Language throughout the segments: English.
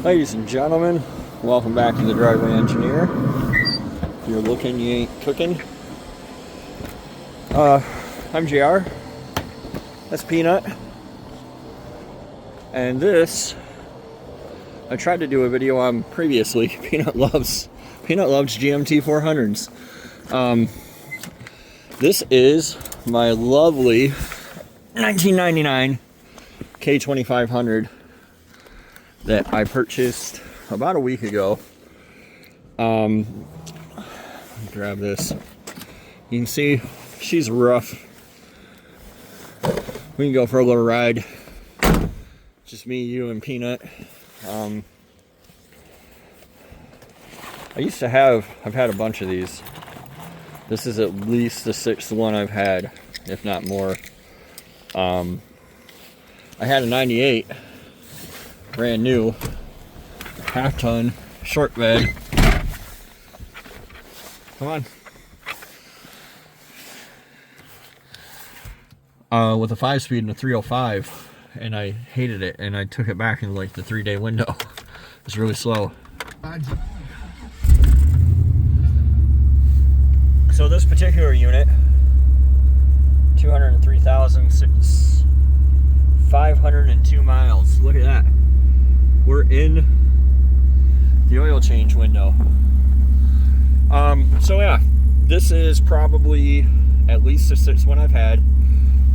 Ladies and gentlemen, welcome back to the Driveway Engineer. If you're looking, you ain't cooking. I'm JR. That's Peanut. And this, I tried to do a video on previously. Peanut loves GMT 400s. This is my lovely 1999 K2500 that I purchased about a week ago. Grab this. You can see she's rough. We can go for a little ride. Just me, you, and Peanut. I've had a bunch of these. This is at least the 6th one I've had, if not more. I had a 98, brand new, half-ton, Shortebd. Come on. With a 5-speed and a 305, and I hated it, and I took it back in like the 3-day window. It's really slow. So this particular unit, 203,502 miles. Look at that. We're in the oil change window. So yeah, this is probably at least the 6th one I've had.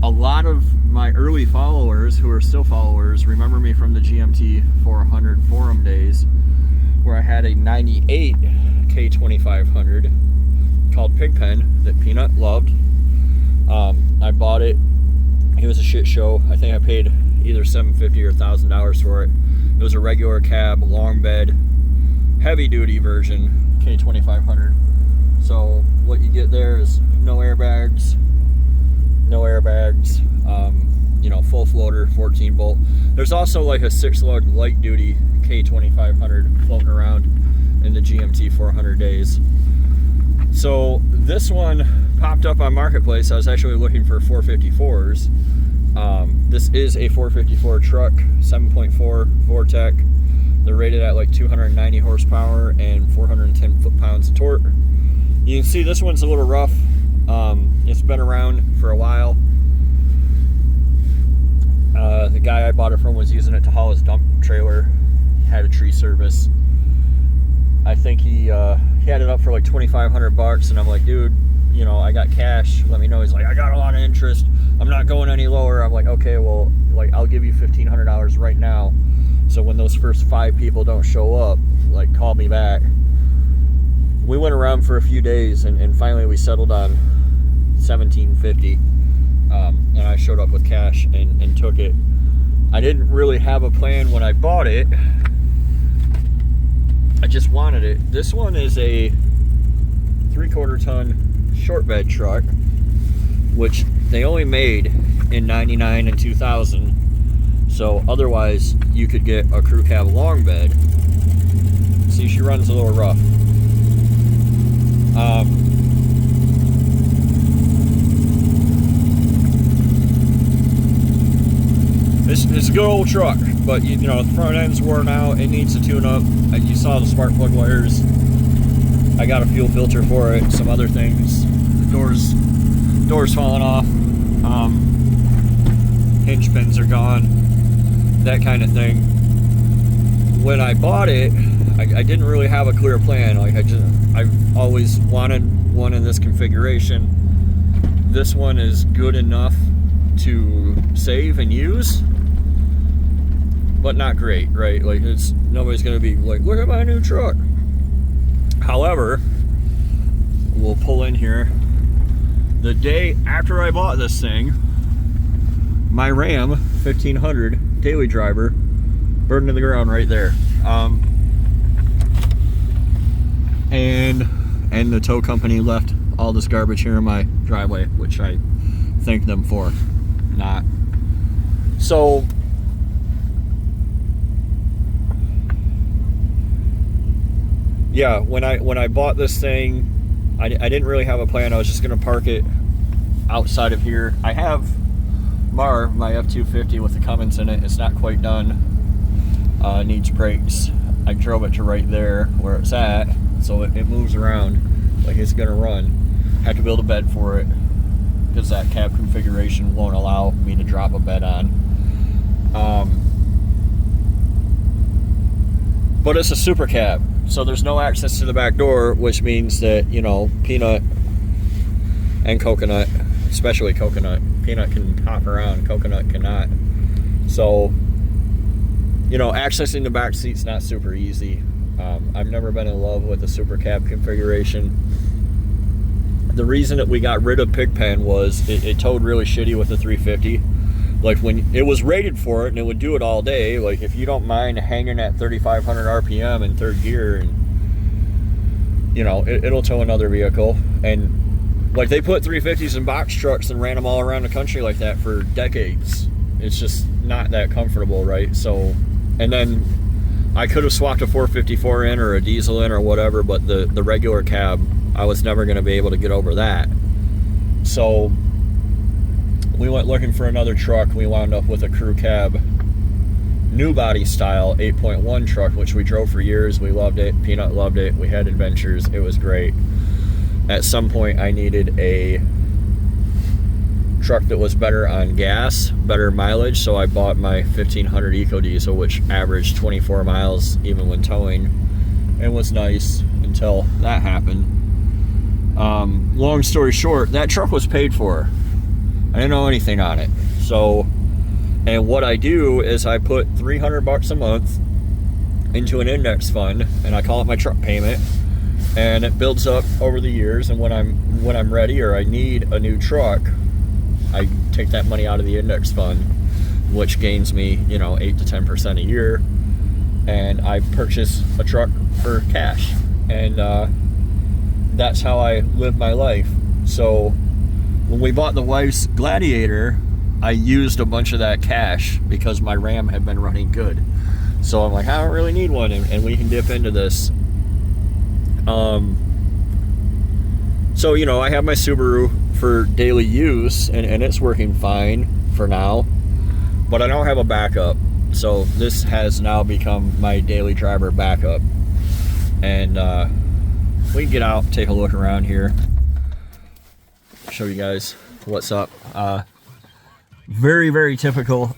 A lot of my early followers, who are still followers, remember me from the GMT 400 forum days, where I had a 98 K2500 called Pigpen that Peanut loved. I bought it. It was a shit show. I think I paid either $750 or $1,000 for it. It was a regular cab, long bed, heavy duty version K2500. So what you get there is no airbags, you know, full floater, 14 bolt. There's also like a 6-lug light duty K2500 floating around in the GMT 400 days. So this one popped up on Marketplace. I was actually looking for 454s. This is a 454 truck, 7.4 Vortec. They're rated at like 290 horsepower and 410 foot-pounds of torque. You can see this one's a little rough. It's been around for a while. The guy I bought it from was using it to haul his dump trailer. He had a tree service. I think he had it up for like $2,500, and I'm like, dude, you know, I got cash, let me know. He's like, I got a lot of interest, I'm not going any lower. I'm like, okay, well, like, I'll give you $1,500 right now, so when those first 5 people don't show up, like, call me back. We went around for a few days, and finally we settled on $1,750, and I showed up with cash and took it. I didn't really have a plan when I bought it. I just wanted it. This one is a 3/4 ton Shortebd truck, which they only made in 99 and 2000. So otherwise you could get a crew cab long bed. See, she runs a little rough. It's a good old truck, but you know, the front end's worn out. It needs a tune-up. You saw the spark plug wires. I got a fuel filter for it. Some other things. The doors falling off. Hinge pins are gone. That kind of thing. When I bought it, I didn't really have a clear plan. Like I've always wanted one in this configuration. This one is good enough to save and use, but not great, right? Like, nobody's gonna be like, look at my new truck. However, we'll pull in here. The day after I bought this thing, my Ram 1500 daily driver burned to the ground right there. And the tow company left all this garbage here in my driveway, which I thank them for. Not. So yeah, when I bought this thing, I didn't really have a plan. I was just gonna park it outside of here. I have my F-250 with the Cummins in it. It's not quite done. needs brakes. I drove it to right there where it's at, so it moves around like it's gonna run. Had to build a bed for it because that cab configuration won't allow me to drop a bed on. But it's a super cab, so there's no access to the back door, which means that, you know, Peanut and Coconut, especially Coconut, Peanut can hop around, Coconut cannot. So, you know, accessing the back seat's not super easy. I've never been in love with the super cab configuration. The reason that we got rid of Pigpen was it towed really shitty with the 350. Like, when it was rated for it and it would do it all day, like if you don't mind hanging at 3,500 RPM in third gear, and you know, it'll tow another vehicle. And like, they put 350s in box trucks and ran them all around the country like that for decades. It's just not that comfortable, right? So, and then I could have swapped a 454 in or a diesel in or whatever, but the regular cab, I was never going to be able to get over that. So we went looking for another truck. We wound up with a crew cab, new body style 8.1 truck, which we drove for years. We loved it. Peanut loved it. We had adventures. It was great. At some point, I needed a truck that was better on gas, better mileage, so I bought my 1500 Eco Diesel, which averaged 24 miles even when towing, and was nice until that happened. Long story short, that truck was paid for. I didn't know anything on it. So, and what I do is I put $300 a month into an index fund, and I call it my truck payment, and it builds up over the years. And when I'm ready or I need a new truck, I take that money out of the index fund, which gains me, you know, 8 to 10% a year, and I purchase a truck for cash. And that's how I live my life. So when we bought the wife's Gladiator, I used a bunch of that cash because my Ram had been running good. So I'm like, I don't really need one, and we can dip into this. So, you know, I have my Subaru for daily use, and it's working fine for now, but I don't have a backup. So this has now become my daily driver backup. And we can get out, take a look around here, show you guys what's up. Very, very typical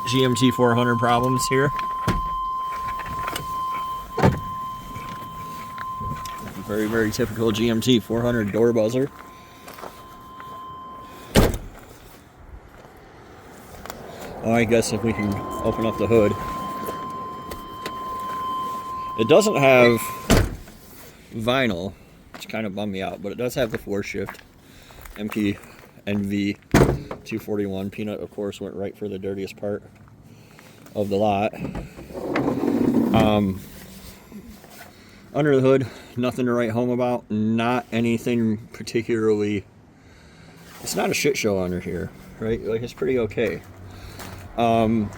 GMT 400 problems here. Very, very typical GMT 400 door buzzer. I guess if we can open up the hood. It doesn't have vinyl, which kind of bummed me out, but it does have the 4-shift MP NV 241. Peanut, of course, went right for the dirtiest part of the lot. Under the hood, nothing to write home about. Not anything particularly. It's not a shit show under here, right? Like, it's pretty okay. The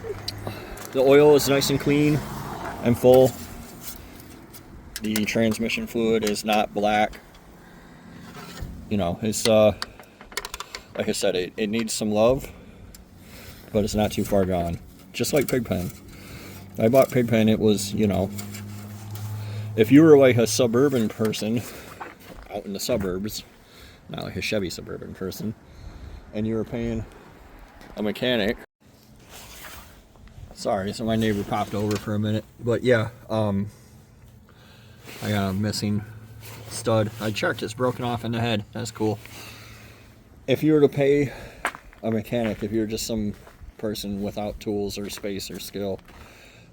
oil is nice and clean and full. The transmission fluid is not black. You know, it's like I said, it needs some love, but it's not too far gone. Just like Pigpen. I bought Pigpen, it was, you know, if you were like a suburban person out in the suburbs, not like a Chevy Suburban person, and you were paying a mechanic. Sorry, so my neighbor popped over for a minute. But yeah, I got a missing stud. I checked, it's broken off in the head. That's cool. If you were to pay a mechanic, if you're just some person without tools or space or skill,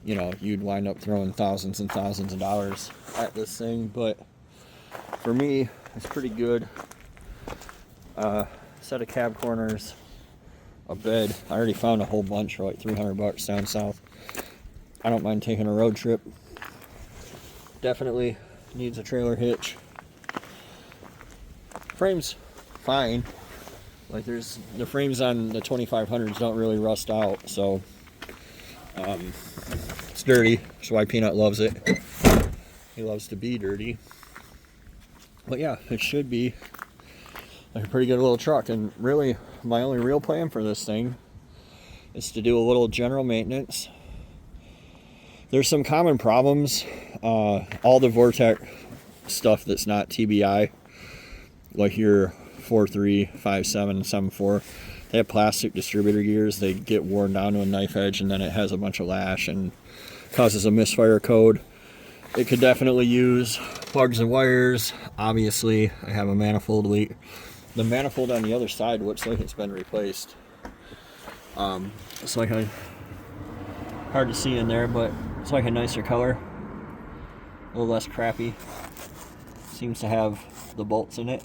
you know, you'd wind up throwing thousands and thousands of dollars at this thing. But for me, it's pretty good. Set of cab corners, a bed. I already found a whole bunch for like $300 down south. I don't mind taking a road trip. Definitely needs a trailer hitch. Frame's fine. Like, there's the frames on the 2500s don't really rust out, so it's dirty. That's why Peanut loves it. He loves to be dirty. But yeah, it should be like a pretty good little truck. And really, my only real plan for this thing is to do a little general maintenance, There's some common problems. All the Vortec stuff that's not TBI, like your 4.3, 5.7, 7.4, they have plastic distributor gears. They get worn down to a knife edge, and then it has a bunch of lash and causes a misfire code. It could definitely use plugs and wires. Obviously, I have a manifold leak. The manifold on the other side looks like it's been replaced. It's like hard to see in there, but it's like a nicer color, a little less crappy. Seems to have the bolts in it.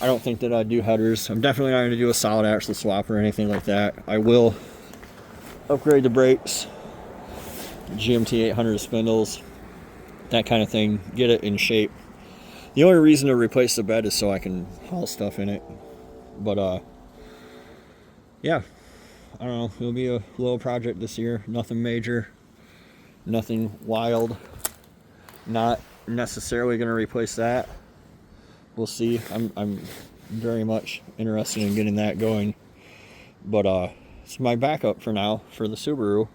I don't think that I'd do headers. I'm definitely not going to do a solid axle swap or anything like that. I will upgrade the brakes, GMT 800 spindles, that kind of thing, get it in shape. The only reason to replace the bed is so I can haul stuff in it. But yeah, I don't know, it'll be a little project this year. Nothing major, nothing wild. Not necessarily going to replace that. We'll see. I'm very much interested in getting that going. But it's my backup for now for the Subaru.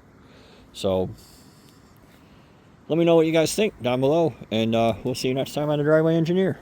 So let me know what you guys think down below, and we'll see you next time on The Driveway Engineer.